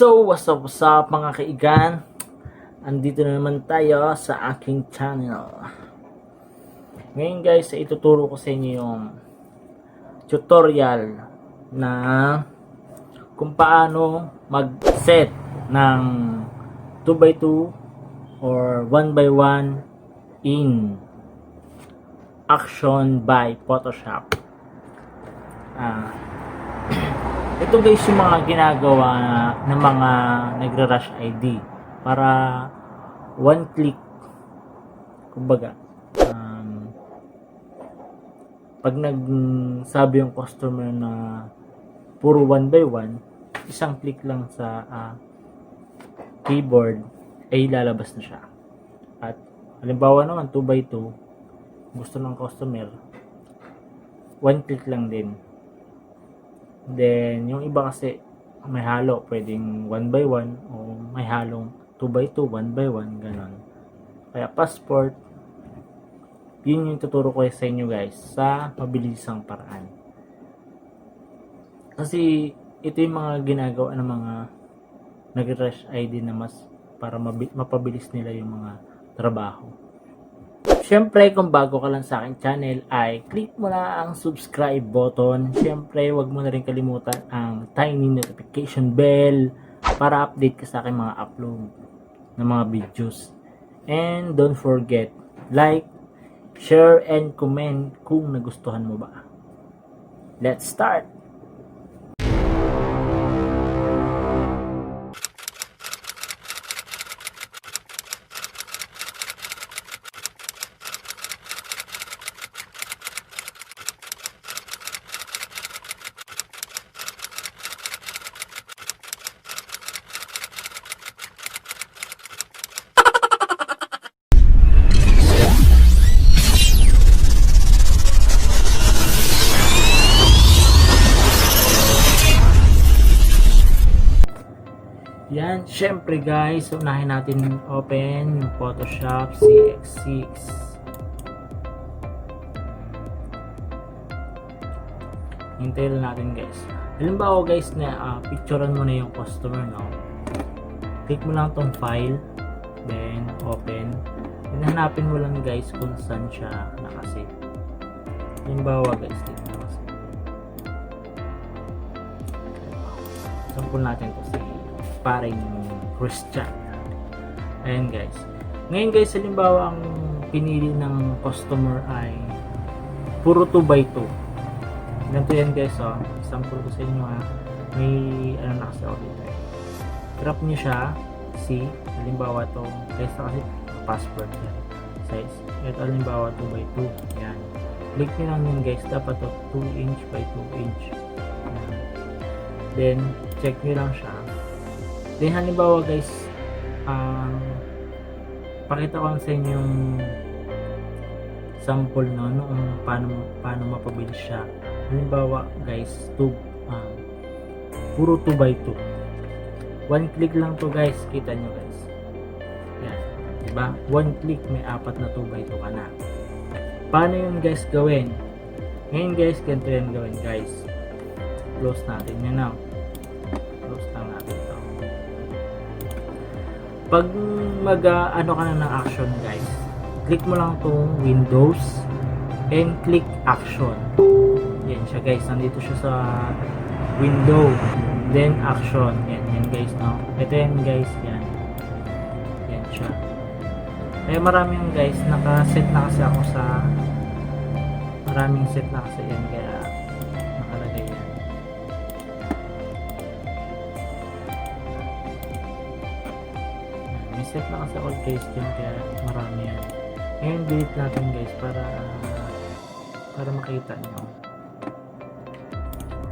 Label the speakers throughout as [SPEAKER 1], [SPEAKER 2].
[SPEAKER 1] So, what's up mga kaigan? Andito na naman tayo sa aking channel. Ngayon guys, ituturo ko sa inyo yung tutorial na kung paano mag-set ng 2x2 or 1x1 in Action by Photoshop. Ito guys yung mga ginagawa ng mga nagra-rush ID para one click, kumbaga pag nagsabi yung customer na puro 1x1, isang click lang sa keyboard ay lalabas na siya. At halimbawa naman 2x2, gusto ng customer one click lang din. Then, yung iba kasi may halo, pwedeng 1x1 o may halong 2x2, 1x1, ganon. Kaya passport, yun yung tuturo ko sa inyo guys sa mabilisang paraan. Kasi ito yung mga ginagawa ng mga nag-rush ID na mas para mapabilis nila yung mga trabaho. Siyempre, kung bago ka lang sa aking channel, ay click mo na ang subscribe button. Siyempre, wag mo na rin kalimutan ang tiny notification bell para update ka sa aking mga upload ng mga videos. And don't forget, like, share, and comment kung nagustuhan mo ba. Let's start! Yan, syempre guys, unahin natin open yung Photoshop CX6. Hintayin natin guys. Halimbawa guys na picturean mo na yung customer, no? Click mo lang tong file, then open. Then hanapin mo lang guys kung saan siya nakasave. Halimbawa guys, dito nakasave. Sample natin to si paring Christian. Ayan guys. Ngayon guys, halimbawa ang pinili ng customer ay puro 2x2. Ganito yan guys, oh. Sample ko sa inyo ha. May ano na kasi ako dito. Crop nyo siya. See, halimbawa to size na kasi passport yan. Size. Ito halimbawa 2x2. Ayan. Click nyo lang yun guys. Dapat to 2 inch by 2 inch. Ayan. Then, check nyo lang siya. Then halimbawa guys, pakita ko lang sa inyo yung sample no, kung paano mapabilis siya. Halimbawa guys, puro 2x2. One click lang to guys, kita nyo guys. Yan, diba? One click, may 4 na 2x2 ka na. Paano yun guys gawin? Ngayon guys, ganito yan gawin guys. Close natin yan now. Close lang natin ito. Pag ano ka na ng action guys, click mo lang tong Windows and click action. Yan siya guys, nandito siya sa window, then action. Yan guys, no? Ito yan guys, yan siya. Kaya marami yung guys, nakaset na kasi ako sa maraming set na kasi yan, kaya nakalagay yan. Set na kasi all guys dyan, kaya marami yan. Ngayon delete natin guys para makita nyo.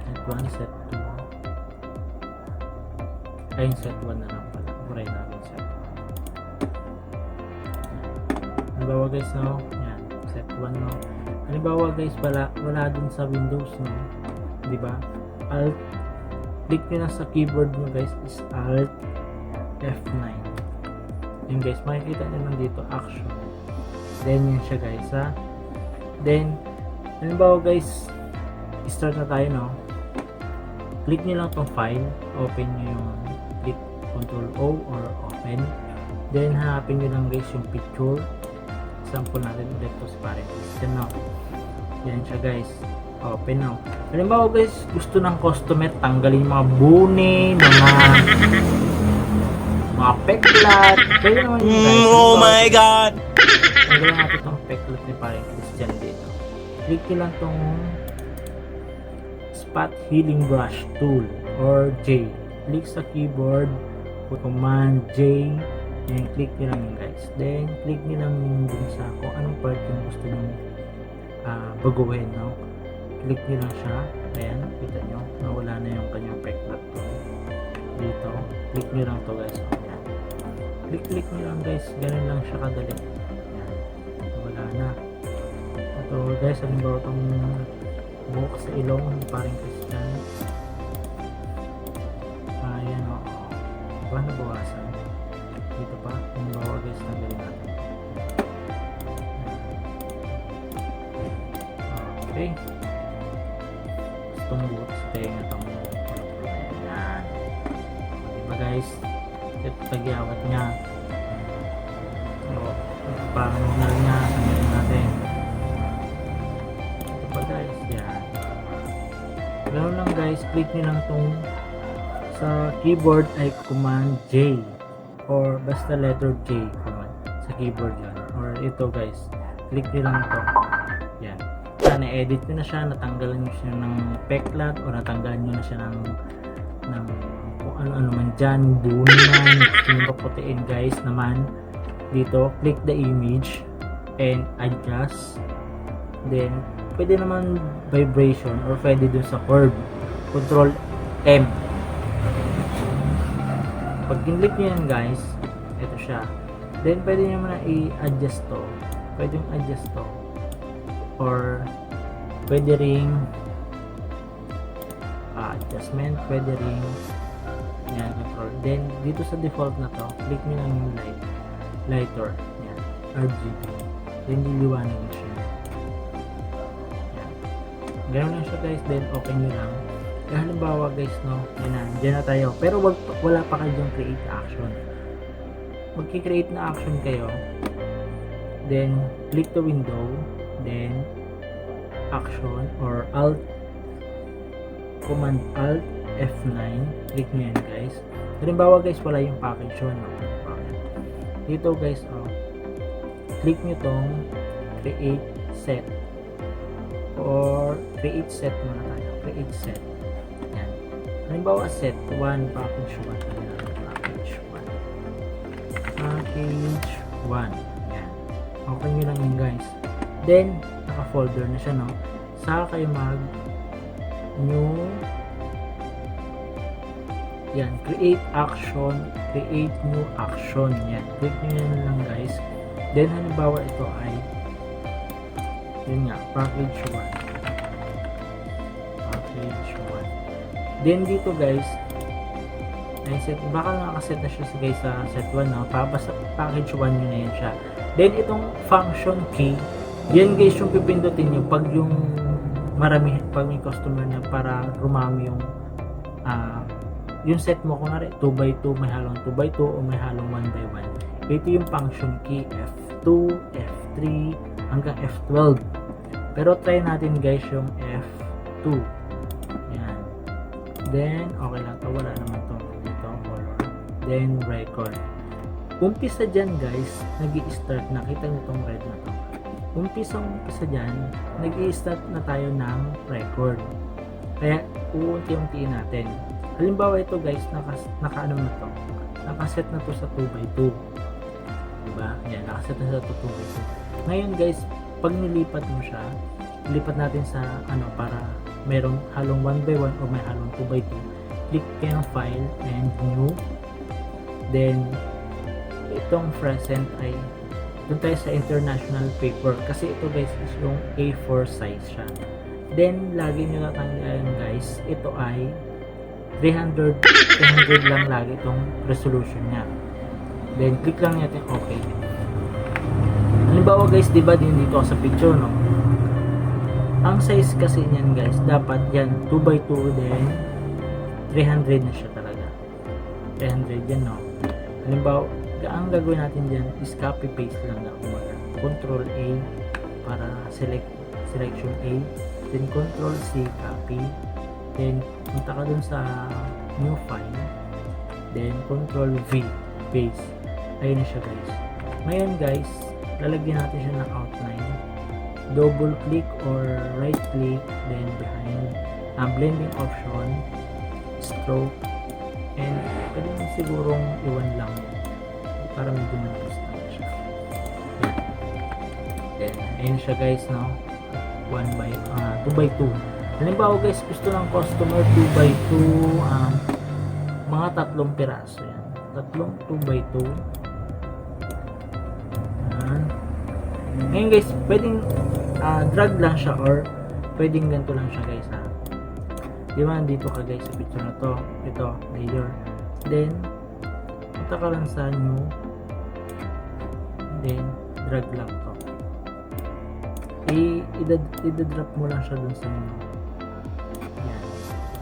[SPEAKER 1] Set 1, set 2. Ayun, set 1 na lang pala. Buray natin set 1. Halimbawa guys, no? Yan, set 1, no? Halimbawa guys, wala dun sa Windows, no? Diba? Alt, click nyo na sa keyboard nyo guys, is Alt F9. Yun guys, makikita nyo lang dito, action. Then yun siya guys, ha. Then, halimbawa guys, start na tayo, no. Click nyo lang tong file, open nyo yung click Control O or open. Then hanapin nyo lang guys yung picture. Sample natin ulit to sa parent system now. Yan siya guys. Open now. Halimbawa guys, gusto ng customer tanggalin yung mga buni, mga peklat. Pwede naman yun guys.
[SPEAKER 2] Oh my god!
[SPEAKER 1] Tanggalin natin itong peklat ni parent Christian dito. Click nyo lang itong spot healing brush tool or J. Click sa keyboard, command J, and click nyo lang yun guys. Then click nyo lang dun sa kung anong part yung gusto nyo baguhin, no? Click nyo lang siya. Ayan, kita nyo, nawala na yung kanyang peklat tool dito. Click nyo lang to guys. Ayan. Click nyo lang guys, ganun lang siya kadali. Ayan, nawala na. Ito guys, halimbawa itong buhok sa ilong, parang Christian. Ayan o. Diba nabawasan? Dito pa. Halimbawa guys, tanggalin natin. Okay. Itong buhok sa tenga itong ayan. Diba guys? Ito tagyawat niya. So, pangal niya. Tanggalin natin. Guys, yan. Ganoon lang guys, click nyo lang tong sa keyboard ay command J or basta letter J command sa keyboard yan. Or ito guys, click nyo lang ito. Yan. Na-edit nyo na siya, natanggalan nyo siya ng peklat o natanggalan nyo na siya ng kung ano-ano man dyan, bunan, gusto nyo paputiin guys naman. Dito, click the image and adjust. Then, pwede naman vibration or pwede dun sa curve. Control M. Pag click nyo yan guys, ito siya. Then pwede nyo na i-adjust to. Pwede yung adjust to. Or pwede ring adjustment, pwede ring yan, control. Then dito sa default na to, click nyo lang yung lighter. Yan, RGB. Then liliwanag nyo siya. Ganoon lang siya guys, then okay nyo lang. Kaya halimbawa guys, no, yan na, dyan na tayo. Pero wala pa kayong create action. Magki-create na action kayo. Then, click the window. Then, action or Alt, Command Alt F9. Click nyo yan guys. Halimbawa guys, wala yung package yun. No? Dito guys, click nyo tong create set. Or create set muna tayo. Create set. Yan. Halimbawa set 1, package 1. Package 1. Package 1. Yan. Okay nyo lang yun guys. Then, naka-folder na siya, no? Saka kayo new yan. Create action. Create new action. Yan. Click nyo yan lang guys. Then, halimbawa ito ay yun nga, package 1. Package 1. Then dito guys, ay set, baka nakaset na siya guys sa set 1, no? Basta package 1 yun na yan siya. Then itong function key, yan guys yung pipindutin nyo pag yung marami, pag may customer na para rumami yung set mo, kunwari 2x2, may halong 2x2 o may halong 1x1. Ito yung function key, F2, F3, hanggang F12. Pero try natin guys yung F2. Yan. Then, okay lang to. Wala naman to dito. Color. Then, record. Umpisa dyan guys, nag-i-start na. Kita nyo tong red na to. Umpisa dyan, nag-i-start na tayo ng record. Kaya, uunti-untiin natin. Halimbawa ito guys, naka-ano na to. Nakaset na to sa 2x2. Diba? Yan, nakaset na sa 2x2. Ngayon guys, pag nilipat mo siya, lipat natin sa para merong halong 1x1 o may halong 2x2. Click kayo ng file and new. Then itong present ay doon tayo sa international paper kasi ito guys is yung A4 size siya. Then lagi nyo natanggalan guys, ito ay 300 lang lagi itong resolution niya. Then click lang natin okay. Halimbawa guys, diba dito sa picture, no? Ang size kasi niyan guys, dapat yan 2x2 then 300 na siya talaga. 300 yan, no? Halimbawa, ang gagawin natin dyan is copy paste lang na umaga. Control A para selection A, then Control C, copy, then punta ka dun sa new file, then Control V, paste. Ayun na siya, guys. Ngayon, guys, lalagyan natin siya ng outline. Double click or right click, then behind blending option, stroke, and pwede mo sigurong iwan lang para medyo manipis lang siya. Then ayun siya, guys, no? 2x2. Halimbawa, guys, gusto ng customer 2x2, mga 3 piraso yan. 2x2. Ngayon, guys, pwedeng drag lang siya or pwedeng ganito lang siya, guys, ha. Di ba, dito ka, guys, sa picture na to. Ito, layer. Then, punta ka lang sa new. Then, drag lang to. I-drop mo lang siya dun sa new. Yan.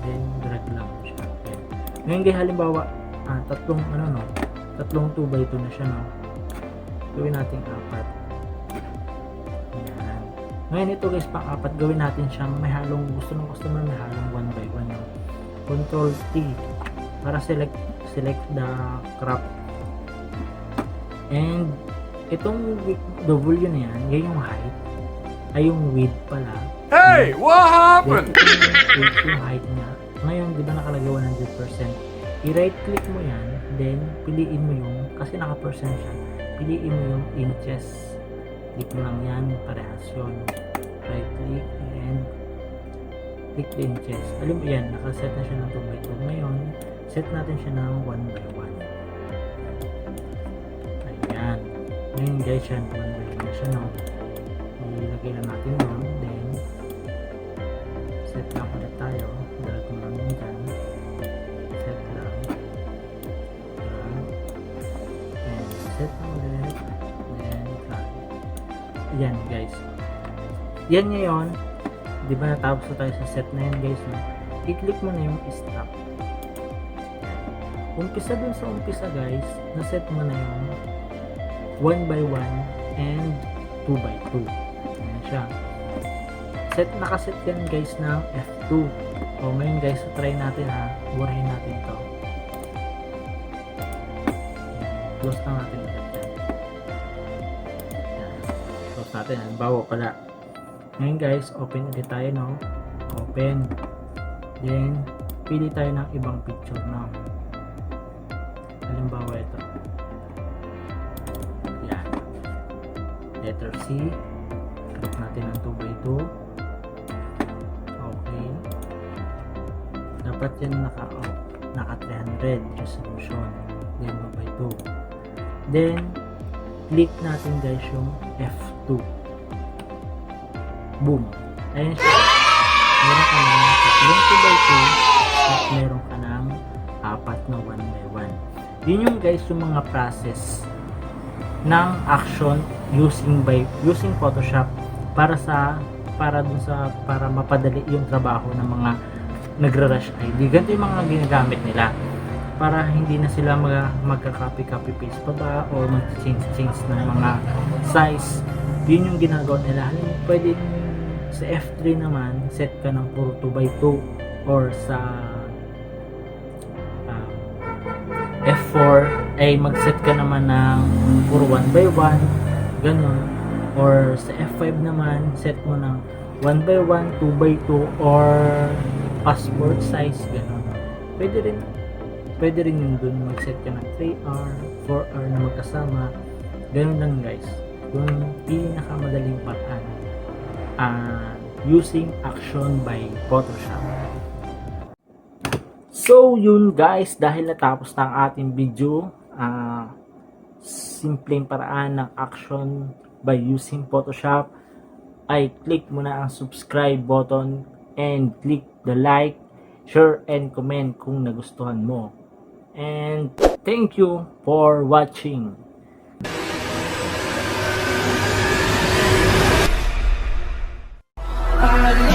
[SPEAKER 1] Then, drag lang siya. Okay. Ngayon, guys, halimbawa, tatlong 2x2 na siya, no. Gawin natin 4. Ngayon ito, guys, pang-4, gawin natin siyang may halong, gusto ng customer may halong 1x1, no? Control T para select the crop, and itong W na yan yung height, ay yung width pala.
[SPEAKER 2] Hey, what happened?
[SPEAKER 1] Then, yung height niya. Ngayon, di ba nakalagay 100%? I-right click mo yan, then piliin mo yung, kasi naka-percent siya, piliin mo yung inches. Click mo lang yan, parehas yun. Right click and click the inches. Alam mo yan, nakaset na siya ng 2x2. Ngayon, set natin siya ng 1x1. Ayan. Ngayon, guys, yan, 1x1 na siya, no? Ilagay lang natin yun. Then, set lang ulit tayo. Drag mo lang yun dyan. Set lang. And set lang ulit. Yan, guys. Yan ngayon, di ba natapos na tayo sa set na yan, guys, no? I-click mo na yung stop. Umpisa dun sa umpisa, guys, na-set mo na yung 1x1 and 2x2. Yan siya. Nakaset yan, guys, ng F2. O ngayon, guys, try natin, ha. Burahin natin ito. Close na natin ulit yan. Close natin. Bawa pala. Ngayon, guys, open ulit tayo, no? Open. Then, pili tayo ng ibang picture, no? Halimbawa ito. Yan. Letter C. Click natin ang 2x2. Okay. Dapat yan naka 300 resolution. Then, 1x2. Then, click natin, guys, yung F2. Boom. Ayan siya. Meron ka ng 2x2 at meron ka ng 4 na 1x1. Yun yung, guys, yung mga process ng action using Photoshop para mapadali yung trabaho ng mga nagra-rush ID. Ganito yung mga ginagamit nila para hindi na sila magka-copy paste pa ba o mag-change ng mga size. Yun yung ginagawa nila. Pwede sa F3 naman, set ka ng puro 2x2, or sa F4 ay mag-set ka naman ng puro 1x1, ganun. Or sa F5 naman, set mo ng 1x1, 2x2, or passport size, ganun. Pwede rin yun dun, mag-set ka ng 3R, 4R na magkasama. Ganun lang, guys. Yung pinakamadaling paraan. Using action by Photoshop. So yun, guys, dahil natapos na ang ating video, simpleng paraan ng action by using Photoshop, ay click mo na ang subscribe button and click the like, share and comment kung nagustuhan mo. And thank you for watching.
[SPEAKER 3] I